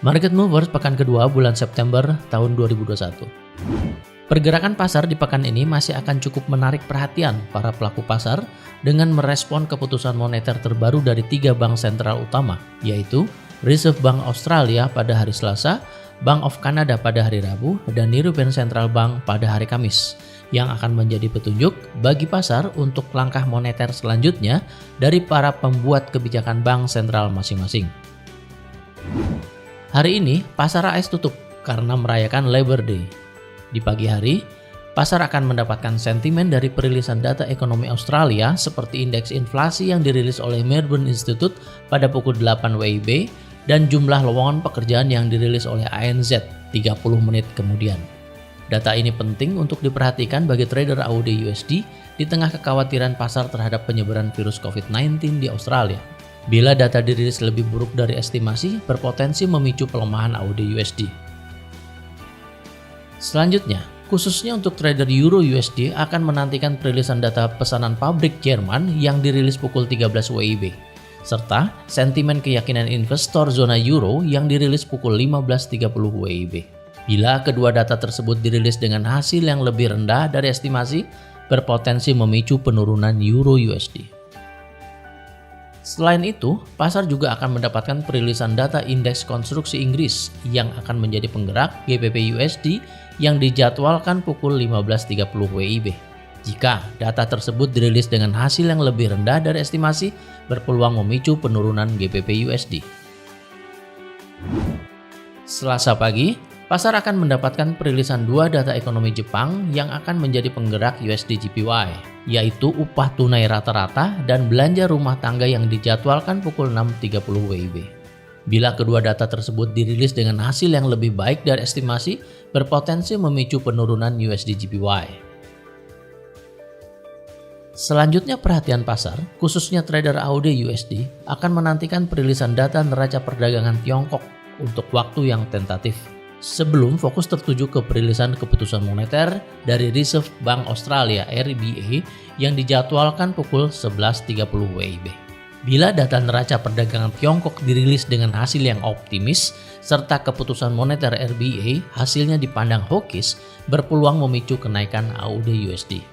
Market Movers pekan kedua bulan September tahun 2021. Pergerakan pasar di pekan ini masih akan cukup menarik perhatian para pelaku pasar dengan merespon keputusan moneter terbaru dari 3 bank sentral utama, yaitu Reserve Bank Australia pada hari Selasa, Bank of Canada pada hari Rabu, dan European Central Bank pada hari Kamis, yang akan menjadi petunjuk bagi pasar untuk langkah moneter selanjutnya dari para pembuat kebijakan bank sentral masing-masing. Hari ini, pasar AS tutup karena merayakan Labor Day. Di pagi hari, pasar akan mendapatkan sentimen dari perilisan data ekonomi Australia seperti indeks inflasi yang dirilis oleh Melbourne Institute pada pukul 8 WIB dan jumlah lowongan pekerjaan yang dirilis oleh ANZ 30 menit kemudian. Data ini penting untuk diperhatikan bagi trader AUD USD di tengah kekhawatiran pasar terhadap penyebaran virus COVID-19 di Australia. Bila data dirilis lebih buruk dari estimasi, berpotensi memicu pelemahan AUD USD. Selanjutnya, khususnya untuk trader Euro USD akan menantikan perilisan data pesanan pabrik Jerman yang dirilis pukul 13 WIB, serta sentimen keyakinan investor zona Euro yang dirilis pukul 15.30 WIB. Bila kedua data tersebut dirilis dengan hasil yang lebih rendah dari estimasi, berpotensi memicu penurunan Euro USD. Selain itu, pasar juga akan mendapatkan perilisan data indeks konstruksi Inggris yang akan menjadi penggerak GBP USD yang dijadwalkan pukul 15.30 WIB. Jika data tersebut dirilis dengan hasil yang lebih rendah dari estimasi, berpeluang memicu penurunan GBP USD. Selasa pagi, pasar akan mendapatkan perilisan 2 data ekonomi Jepang yang akan menjadi penggerak USD JPY, yaitu upah tunai rata-rata dan belanja rumah tangga yang dijadwalkan pukul 6.30 WIB. Bila kedua data tersebut dirilis dengan hasil yang lebih baik dari estimasi, berpotensi memicu penurunan USD JPY. Selanjutnya perhatian pasar, khususnya trader AUD USD, akan menantikan perilisan data neraca perdagangan Tiongkok untuk waktu yang tentatif, sebelum fokus tertuju ke perilisan keputusan moneter dari Reserve Bank Australia RBA yang dijadwalkan pukul 11.30 WIB. Bila data neraca perdagangan Tiongkok dirilis dengan hasil yang optimis, serta keputusan moneter RBA hasilnya dipandang hawkish, berpeluang memicu kenaikan AUD USD.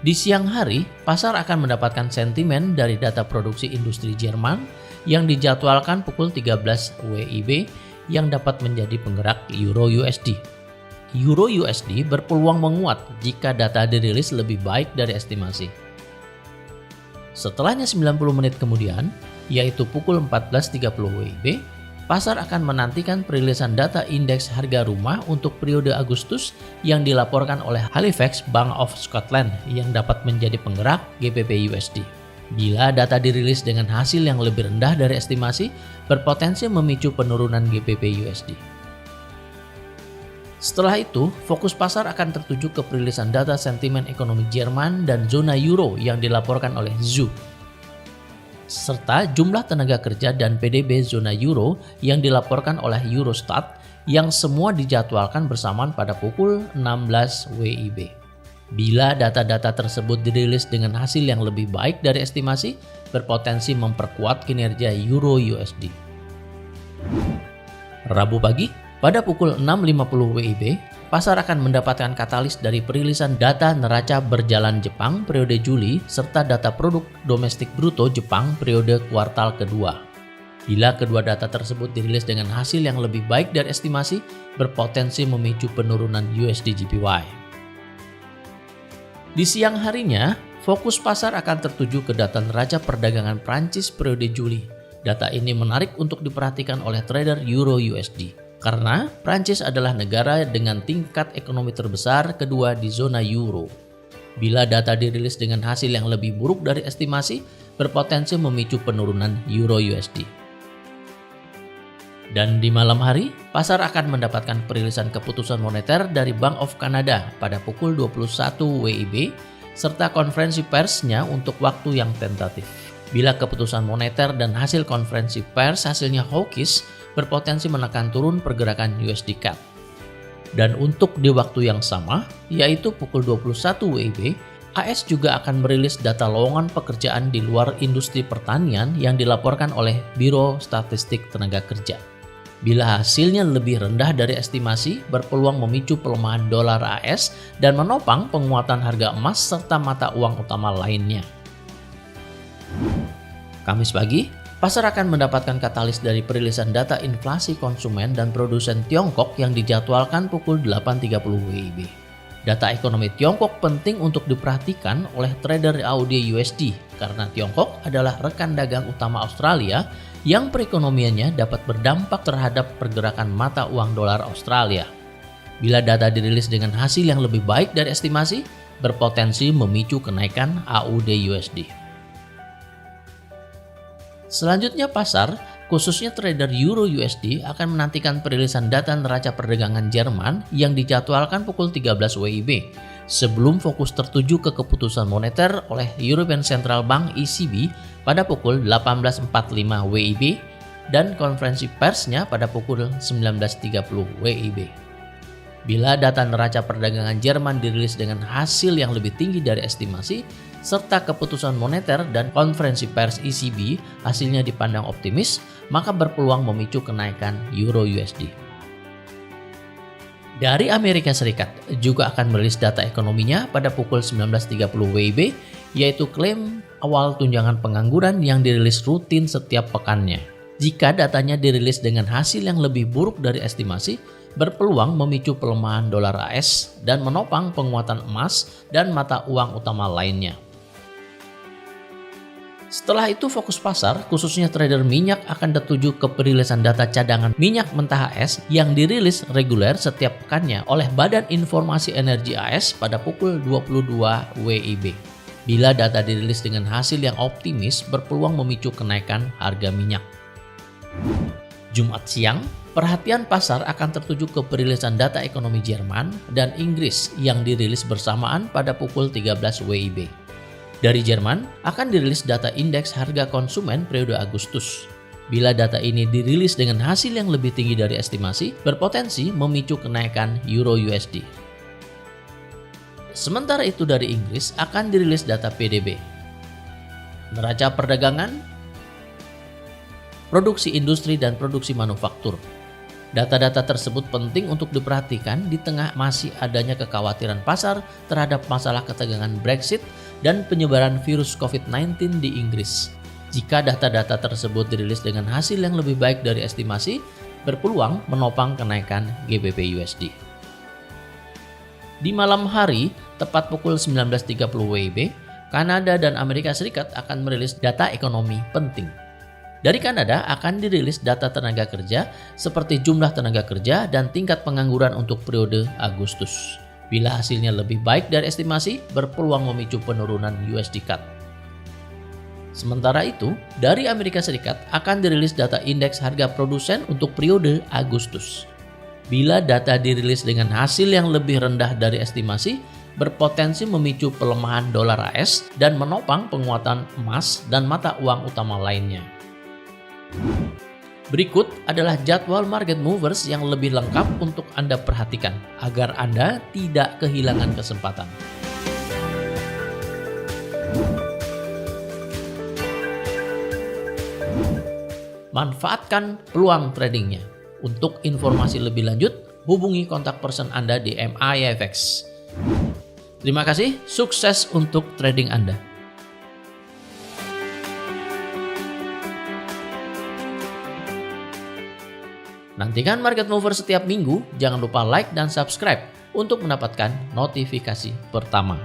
Di siang hari, pasar akan mendapatkan sentimen dari data produksi industri Jerman yang dijadwalkan pukul 13 WIB yang dapat menjadi penggerak Euro USD. Euro USD berpeluang menguat jika data dirilis lebih baik dari estimasi. Setelahnya 90 menit kemudian, yaitu pukul 14.30 WIB, pasar akan menantikan perilisan data indeks harga rumah untuk periode Agustus yang dilaporkan oleh Halifax Bank of Scotland yang dapat menjadi penggerak GBP USD. Bila data dirilis dengan hasil yang lebih rendah dari estimasi, berpotensi memicu penurunan GBP USD. Setelah itu, fokus pasar akan tertuju ke perilisan data sentimen ekonomi Jerman dan zona Euro yang dilaporkan oleh ZU, serta jumlah tenaga kerja dan PDB zona Euro yang dilaporkan oleh Eurostat yang semua dijadwalkan bersamaan pada pukul 16 WIB. Bila data-data tersebut dirilis dengan hasil yang lebih baik dari estimasi, berpotensi memperkuat kinerja Euro USD. Rabu pagi, pada pukul 6.50 WIB, pasar akan mendapatkan katalis dari perilisan data neraca berjalan Jepang periode Juli serta data produk domestik bruto Jepang periode kuartal kedua. Bila kedua data tersebut dirilis dengan hasil yang lebih baik dari estimasi, berpotensi memicu penurunan USD JPY. Di siang harinya, fokus pasar akan tertuju ke data neraca perdagangan Prancis periode Juli. Data ini menarik untuk diperhatikan oleh trader Euro USD, karena Prancis adalah negara dengan tingkat ekonomi terbesar kedua di zona Euro. Bila data dirilis dengan hasil yang lebih buruk dari estimasi, berpotensi memicu penurunan Euro USD. Dan di malam hari, pasar akan mendapatkan perilisan keputusan moneter dari Bank of Canada pada pukul 21 WIB serta konferensi persnya untuk waktu yang tentatif. Bila keputusan moneter dan hasil konferensi pers hasilnya hawkish, berpotensi menekan turun pergerakan USD CAD. Dan untuk di waktu yang sama, yaitu pukul 21 WIB, AS juga akan merilis data lowongan pekerjaan di luar industri pertanian yang dilaporkan oleh Biro Statistik Tenaga Kerja. Bila hasilnya lebih rendah dari estimasi, berpeluang memicu pelemahan dolar AS dan menopang penguatan harga emas serta mata uang utama lainnya. Kamis pagi, pasar akan mendapatkan katalis dari perilisan data inflasi konsumen dan produsen Tiongkok yang dijadwalkan pukul 8.30 WIB. Data ekonomi Tiongkok penting untuk diperhatikan oleh trader AUD USD karena Tiongkok adalah rekan dagang utama Australia yang perekonomiannya dapat berdampak terhadap pergerakan mata uang dolar Australia. Bila data dirilis dengan hasil yang lebih baik dari estimasi, berpotensi memicu kenaikan AUD USD. Selanjutnya pasar, khususnya trader Euro USD akan menantikan perilisan data neraca perdagangan Jerman yang dijadwalkan pukul 13 WIB. Sebelum fokus tertuju ke keputusan moneter oleh European Central Bank ECB pada pukul 18.45 WIB dan konferensi persnya pada pukul 19.30 WIB. Bila data neraca perdagangan Jerman dirilis dengan hasil yang lebih tinggi dari estimasi, serta keputusan moneter dan konferensi pers ECB hasilnya dipandang optimis, maka berpeluang memicu kenaikan Euro USD. Dari Amerika Serikat juga akan merilis data ekonominya pada pukul 19.30 WIB, yaitu klaim awal tunjangan pengangguran yang dirilis rutin setiap pekannya. Jika datanya dirilis dengan hasil yang lebih buruk dari estimasi, berpeluang memicu pelemahan dolar AS dan menopang penguatan emas dan mata uang utama lainnya. Setelah itu fokus pasar, khususnya trader minyak akan tertuju ke perilisan data cadangan minyak mentah AS yang dirilis reguler setiap pekannya oleh Badan Informasi Energi AS pada pukul 22 WIB. Bila data dirilis dengan hasil yang optimis, berpeluang memicu kenaikan harga minyak. Jumat siang, perhatian pasar akan tertuju ke perilisan data ekonomi Jerman dan Inggris yang dirilis bersamaan pada pukul 13 WIB. Dari Jerman akan dirilis data indeks harga konsumen periode Agustus. Bila data ini dirilis dengan hasil yang lebih tinggi dari estimasi, berpotensi memicu kenaikan Euro USD. Sementara itu dari Inggris akan dirilis data PDB, neraca perdagangan, produksi industri dan produksi manufaktur. Data-data tersebut penting untuk diperhatikan di tengah masih adanya kekhawatiran pasar terhadap masalah ketegangan Brexit dan penyebaran virus COVID-19 di Inggris. Jika data-data tersebut dirilis dengan hasil yang lebih baik dari estimasi, berpeluang menopang kenaikan GBP USD. Di malam hari, tepat pukul 19.30 WIB, Kanada dan Amerika Serikat akan merilis data ekonomi penting. Dari Kanada akan dirilis data tenaga kerja seperti jumlah tenaga kerja dan tingkat pengangguran untuk periode Agustus. Bila hasilnya lebih baik dari estimasi, berpeluang memicu penurunan USD CAD. Sementara itu, dari Amerika Serikat akan dirilis data indeks harga produsen untuk periode Agustus. Bila data dirilis dengan hasil yang lebih rendah dari estimasi, berpotensi memicu pelemahan dolar AS dan menopang penguatan emas dan mata uang utama lainnya. Berikut adalah jadwal market movers yang lebih lengkap untuk Anda perhatikan agar Anda tidak kehilangan kesempatan. Manfaatkan peluang tradingnya. Untuk informasi lebih lanjut, hubungi kontak person Anda di MIFX. Terima kasih, sukses untuk trading Anda. Nantikan Market Mover setiap minggu, jangan lupa like dan subscribe untuk mendapatkan notifikasi pertama.